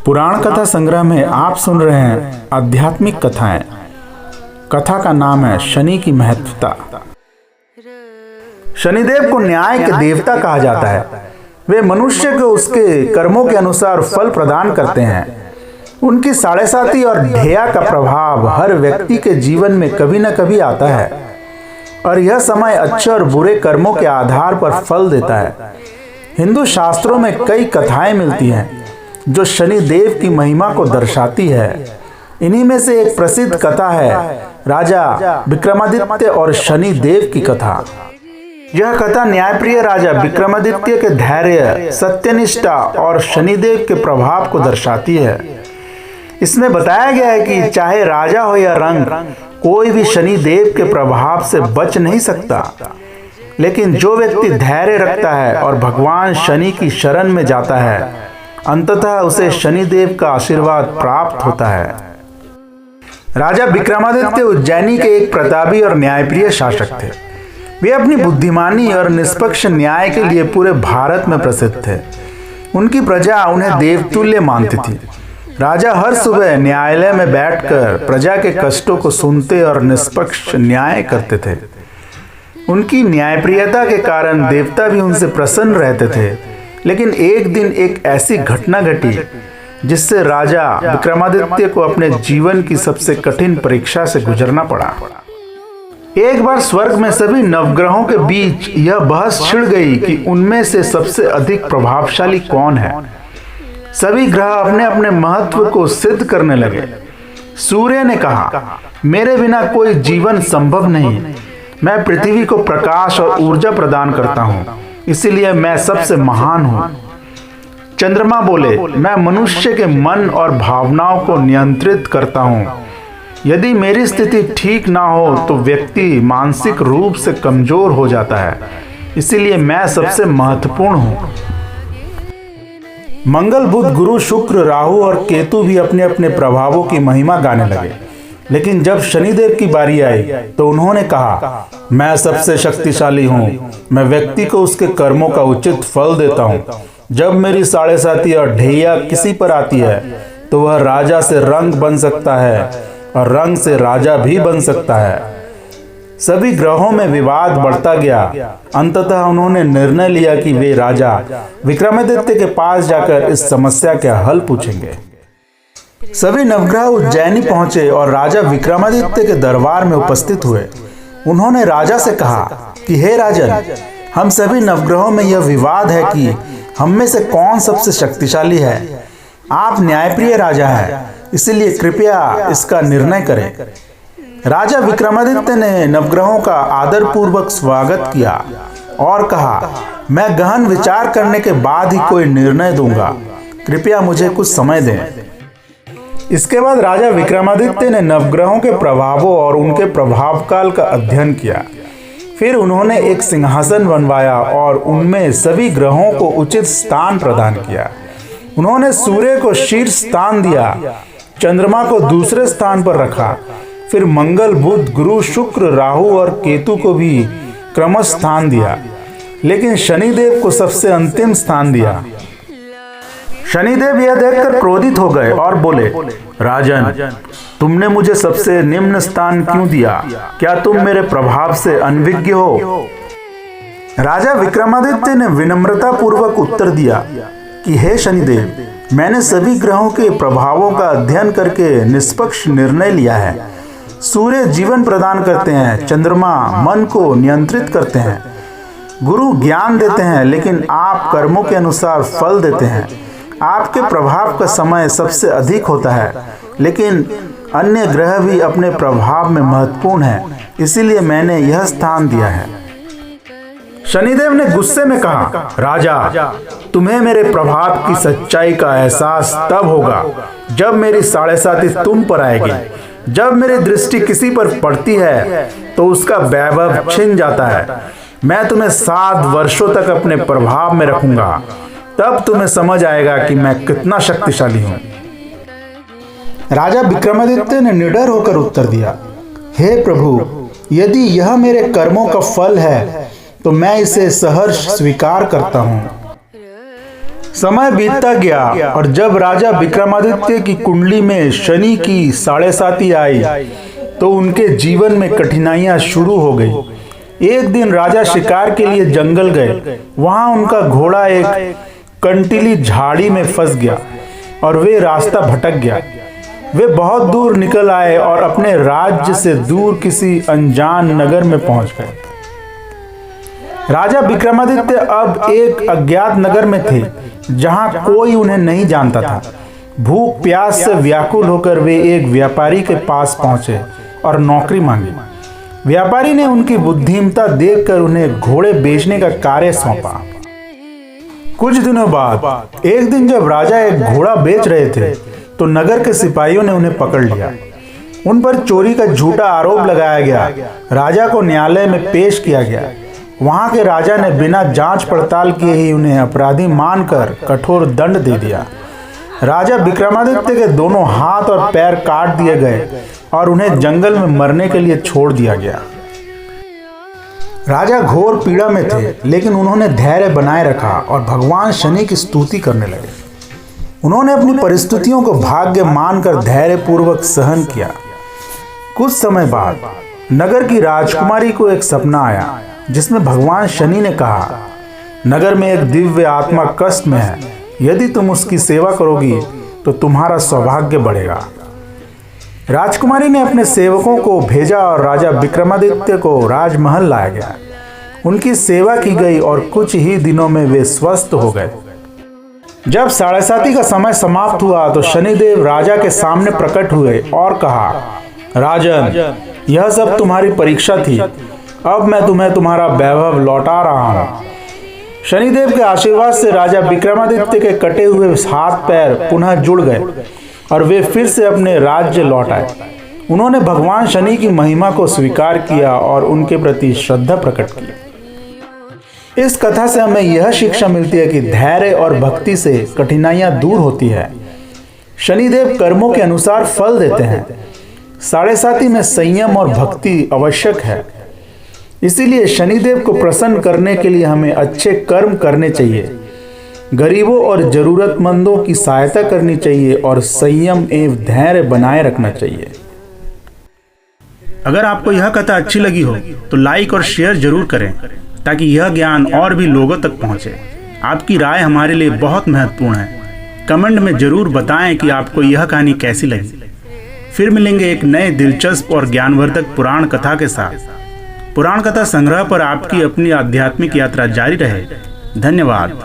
पुराण कथा संग्रह में आप सुन रहे हैं आध्यात्मिक कथाएं। कथा का नाम है शनि की महत्वता। शनिदेव को न्याय के देवता कहा जाता है। वे मनुष्य को उसके कर्मों के अनुसार फल प्रदान करते हैं। उनकी साढ़ेसाती और ढेया का प्रभाव हर व्यक्ति के जीवन में कभी न कभी आता है और यह समय अच्छे और बुरे कर्मों के आधार पर फल देता है। हिंदू शास्त्रों में कई कथाएं मिलती हैं जो शनि देव की महिमा को दर्शाती है। इन्हीं में से एक प्रसिद्ध कथा है राजा विक्रमादित्य और शनि देव की कथा। यह कथा न्यायप्रिय राजा विक्रमादित्य के धैर्य, सत्यनिष्ठा और शनिदेव के प्रभाव को दर्शाती है। इसमें बताया गया है कि चाहे राजा हो या रंग, कोई भी शनिदेव के प्रभाव से बच नहीं सकता। लेकिन जो व्यक्ति धैर्य रखता है और भगवान शनि की शरण में जाता है, अंततः उसे शनिदेव का आशीर्वाद प्राप्त होता है। राजा विक्रमादित्य उज्जैनी के एक प्रतापी और न्यायप्रिय शासक थे। वे अपनी बुद्धिमानी और निष्पक्ष न्याय के लिए पूरे भारत में प्रसिद्ध थे। उनकी प्रजा उन्हें देवतुल्य मानती थी। राजा हर सुबह न्यायालय में बैठकर प्रजा के कष्टों को सुनते और निष्पक्ष न्याय करते थे। उनकी न्यायप्रियता के कारण देवता भी उनसे प्रसन्न रहते थे। लेकिन एक दिन एक ऐसी घटना घटी जिससे राजा विक्रमादित्य को अपने जीवन की सबसे कठिन परीक्षा से गुजरना पड़ा। एक बार स्वर्ग में सभी नवग्रहों के बीच यह बहस छिड़ गई कि उनमें से सबसे अधिक प्रभावशाली कौन है। सभी ग्रह अपने अपने महत्व को सिद्ध करने लगे। सूर्य ने कहा, मेरे बिना कोई जीवन संभव नहीं। मैं पृथ्वी को प्रकाश और ऊर्जा प्रदान करता हूँ, इसीलिए मैं सबसे महान हूँ। चंद्रमा बोले, मैं मनुष्य के मन और भावनाओं को नियंत्रित करता हूँ। यदि मेरी स्थिति ठीक ना हो तो व्यक्ति मानसिक रूप से कमजोर हो जाता है, इसीलिए मैं सबसे महत्वपूर्ण हूँ। मंगल, बुध, गुरु, शुक्र, राहु और केतु भी अपने अपने प्रभावों की महिमा गाने लगे। लेकिन जब शनिदेव की बारी आई तो उन्होंने कहा, मैं सबसे शक्तिशाली हूँ। मैं व्यक्ति को उसके कर्मों का उचित फल देता हूँ। जब मेरी साढ़ेसाती और ढैया किसी पर आती है तो वह राजा से रंग बन सकता है और रंग से राजा भी बन सकता है। सभी ग्रहों में विवाद बढ़ता गया। अंततः उन्होंने निर्णय लिया कि वे राजा विक्रमादित्य के पास जाकर इस समस्या का हल पूछेंगे। सभी नवग्रह उज्जैनी पहुंचे और राजा विक्रमादित्य के दरबार में उपस्थित हुए। उन्होंने राजा से कहा कि हे राजन, हम सभी नवग्रहों में यह विवाद है कि हम में से कौन सबसे शक्तिशाली है। आप न्यायप्रिय राजा हैं, इसलिए कृपया इसका निर्णय करें। राजा विक्रमादित्य ने नवग्रहों का आदरपूर्वक स्वागत किया और कहा, मैं गहन विचार करने के बाद ही कोई निर्णय दूंगा। कृपया मुझे कुछ समय दें। इसके बाद राजा विक्रमादित्य ने नवग्रहों के प्रभावों और उनके प्रभावकाल का अध्ययन किया। फिर उन्होंने एक सिंहासन बनवाया और उनमें सभी ग्रहों को उचित स्थान प्रदान किया। उन्होंने सूर्य को शीर्ष स्थान दिया, चंद्रमा को दूसरे स्थान पर रखा। फिर मंगल, बुध, गुरु, शुक्र, राहु और केतु को भी क्रमश स्थान दिया, लेकिन शनिदेव को सबसे अंतिम स्थान दिया। शनिदेव यह देखकर क्रोधित हो गए और बोले, राजन, तुमने मुझे सबसे निम्न स्थान क्यों दिया? क्या तुम मेरे प्रभाव से अनभिज्ञ हो? राजा विक्रमादित्य ने विनम्रता पूर्वक उत्तर दिया कि हे शनिदेव, मैंने सभी ग्रहों के प्रभावों का अध्ययन करके निष्पक्ष निर्णय लिया है। सूर्य जीवन प्रदान करते हैं, चंद्रमा मन को नियंत्रित करते हैं, गुरु ज्ञान देते हैं, लेकिन आप कर्मों के अनुसार फल देते हैं। आपके प्रभाव का समय सबसे अधिक होता है, लेकिन अन्य ग्रह भी अपने प्रभाव में महत्वपूर्ण हैं, इसीलिए मैंने यह स्थान दिया है। शनिदेव ने गुस्से में कहा, राजा, तुम्हें मेरे प्रभाव की सच्चाई का एहसास तब होगा जब मेरी साढ़ेसाती तुम पर आएगी। जब मेरी दृष्टि किसी पर पड़ती है तो उसका वैभव छिन जाता है। मैं तुम्हें 7 वर्षों तक अपने प्रभाव में रखूंगा, तब तुम्हें समझ आएगा कि मैं कितना शक्तिशाली हूं। राजा विक्रमादित्य ने निडर होकर उत्तर दिया, हे प्रभु, यदि यह मेरे कर्मों का फल है तो मैं इसे सहर्ष स्वीकार करता हूं। समय बीतता गया और जब राजा विक्रमादित्य की कुंडली में शनि की 7.5 आई तो उनके जीवन में कठिनाइयां शुरू हो गई। एक दिन राजा शिकार के लिए जंगल गए। वहां उनका घोड़ा एक कंटीली झाड़ी में फंस गया और वे रास्ता भटक गया। वे बहुत दूर निकल आए और अपने राज्य से दूर किसी अनजान नगर में पहुंच गए। राजा विक्रमादित्य अब एक अज्ञात नगर में थे जहां कोई उन्हें नहीं जानता था। भूख प्यास से व्याकुल होकर वे एक व्यापारी के पास पहुंचे और नौकरी मांगी। व्यापारी ने उनकी बुद्धिमत्ता देखकर उन्हें घोड़े बेचने का कार्य सौंपा। कुछ दिनों बाद एक दिन जब राजा एक घोड़ा बेच रहे थे तो नगर के सिपाहियों ने उन्हें पकड़ लिया। उन पर चोरी का झूठा आरोप लगाया गया। राजा को न्यायालय में पेश किया गया। वहां के राजा ने बिना जांच पड़ताल किए ही उन्हें अपराधी मानकर कठोर दंड दे दिया। राजा विक्रमादित्य के दोनों हाथ और पैर काट दिए गए और उन्हें जंगल में मरने के लिए छोड़ दिया गया। राजा घोर पीड़ा में थे, लेकिन उन्होंने धैर्य बनाए रखा और भगवान शनि की स्तुति करने लगे। उन्होंने अपनी परिस्थितियों को भाग्य मानकर धैर्यपूर्वक सहन किया। कुछ समय बाद नगर की राजकुमारी को एक सपना आया जिसमें भगवान शनि ने कहा, नगर में एक दिव्य आत्मा कष्ट में है। यदि तुम उसकी सेवा करोगी तो तुम्हारा सौभाग्य बढ़ेगा। राजकुमारी ने अपने सेवकों को भेजा और राजा विक्रमादित्य को राजमहल लाया गया। उनकी सेवा की गई और कुछ ही दिनों में वे स्वस्थ हो गए। जब 7.5 का समय समाप्त हुआ तो शनिदेव राजा के सामने प्रकट हुए और कहा, राजन, यह सब तुम्हारी परीक्षा थी। अब मैं तुम्हें तुम्हारा वैभव लौटा रहा हूं। शनिदेव के आशीर्वाद से राजा विक्रमादित्य के कटे हुए हाथ पैर पुनः जुड़ गए और वे फिर से अपने राज्य लौट आए। उन्होंने भगवान शनि की महिमा को स्वीकार किया और उनके प्रति श्रद्धा प्रकट की। इस कथा से हमें यह शिक्षा मिलती है कि धैर्य और भक्ति से कठिनाइयां दूर होती है। शनिदेव कर्मों के अनुसार फल देते हैं। 7.5 में संयम और भक्ति आवश्यक है। इसीलिए शनिदेव को प्रसन्न करने के लिए हमें अच्छे कर्म करने चाहिए, गरीबों और जरूरतमंदों की सहायता करनी चाहिए और संयम एवं धैर्य बनाए रखना चाहिए। अगर आपको यह कथा अच्छी लगी हो तो लाइक और शेयर जरूर करें ताकि यह ज्ञान और भी लोगों तक पहुंचे। आपकी राय हमारे लिए बहुत महत्वपूर्ण है। कमेंट में जरूर बताएं कि आपको यह कहानी कैसी लगी। फिर मिलेंगे एक नए दिलचस्प और ज्ञानवर्धक पुराण कथा के साथ। पुराण कथा संग्रह पर आपकी अपनी आध्यात्मिक यात्रा जारी रहे। धन्यवाद।